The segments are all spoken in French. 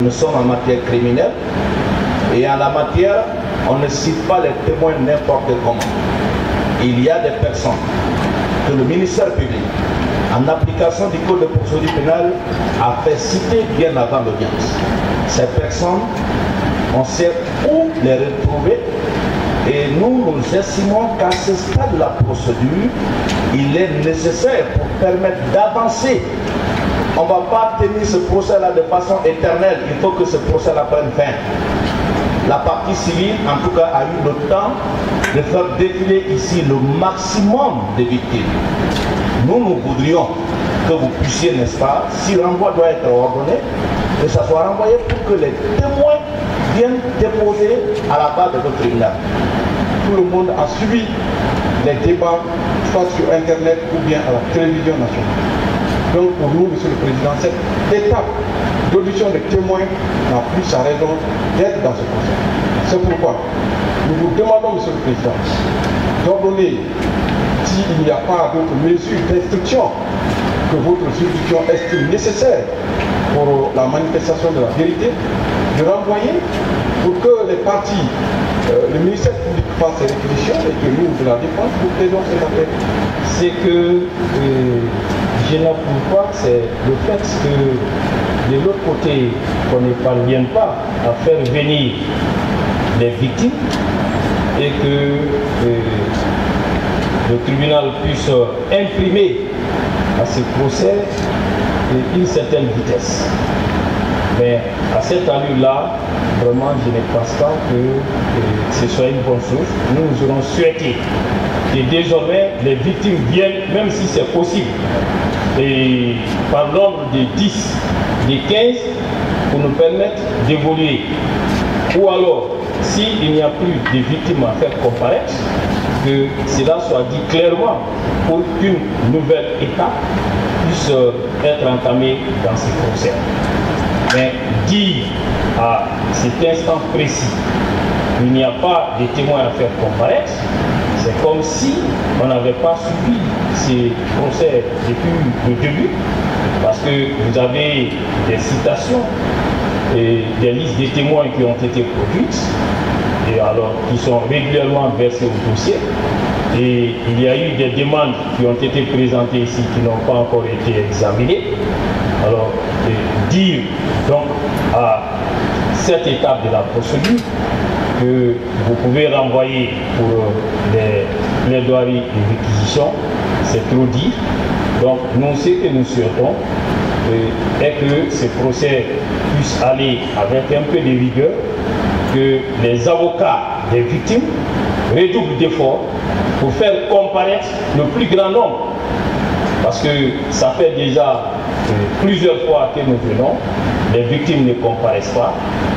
Nous sommes en matière criminelle et en la matière, on ne cite pas les témoins n'importe comment. Il y a des personnes que le ministère public, en application du code de procédure pénale, a fait citer bien avant l'audience. Ces personnes, on sait où les retrouver et nous estimons qu'à ce stade de la procédure, il est nécessaire pour permettre d'avancer. On ne va pas tenir ce procès-là de façon éternelle, il faut que ce procès-là prenne fin. La partie civile, en tout cas, a eu le temps de faire défiler ici le maximum de victimes. Nous voudrions que vous puissiez, n'est-ce pas, si renvoi doit être ordonné, que ça soit renvoyé pour que les témoins viennent déposer à la barre de votre tribunal. Tout le monde a suivi les débats, soit sur Internet ou bien à la télévision nationale. Donc pour nous, Monsieur le Président, cette étape d'audition des témoins n'a plus sa raison d'être dans ce procès. C'est pourquoi nous vous demandons, Monsieur le Président, d'ordonner, s'il n'y a pas d'autres mesures d'instruction que votre juridiction estime nécessaire pour la manifestation de la vérité, de renvoyer pour que les parties, le ministère public fasse ses réquisitions et que nous, de la défense, nous plaidons cette affaire. C'est que je n'approuve pas, c'est le fait que de l'autre côté, qu'on ne parvienne pas à faire venir les victimes et que le tribunal puisse imprimer à ce procès une certaine vitesse. Mais à cette allure-là, vraiment, je ne pense pas que ce soit une bonne chose. Nous aurons souhaité que désormais les victimes viennent, même si c'est possible, et par nombre de 10, de 15, pour nous permettre d'évoluer. Ou alors, s'il n'y a plus de victimes à faire comparaître, que cela soit dit clairement pour qu'une nouvelle étape puisse être entamée dans ce procès. Mais dire à cet instant précis qu'il n'y a pas de témoins à faire comparaître, c'est comme si on n'avait pas suivi ces procès depuis le début, parce que vous avez des citations et des listes de témoins qui ont été produites, et alors qui sont régulièrement versées au dossier. Et il y a eu des demandes qui ont été présentées ici qui n'ont pas encore été examinées. Alors, dire donc à cette étape de la procédure que vous pouvez renvoyer pour les plaidoiries et réquisitions, c'est trop dire. Donc, nous, ce que nous souhaitons est que ce procès puisse aller avec un peu de rigueur, que les avocats des victimes redoublent d'efforts pour faire comparaître le plus grand nombre. Parce que ça fait déjà plusieurs fois que nous venons, les victimes ne comparaissent pas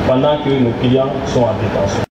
pendant que nos clients sont en détention.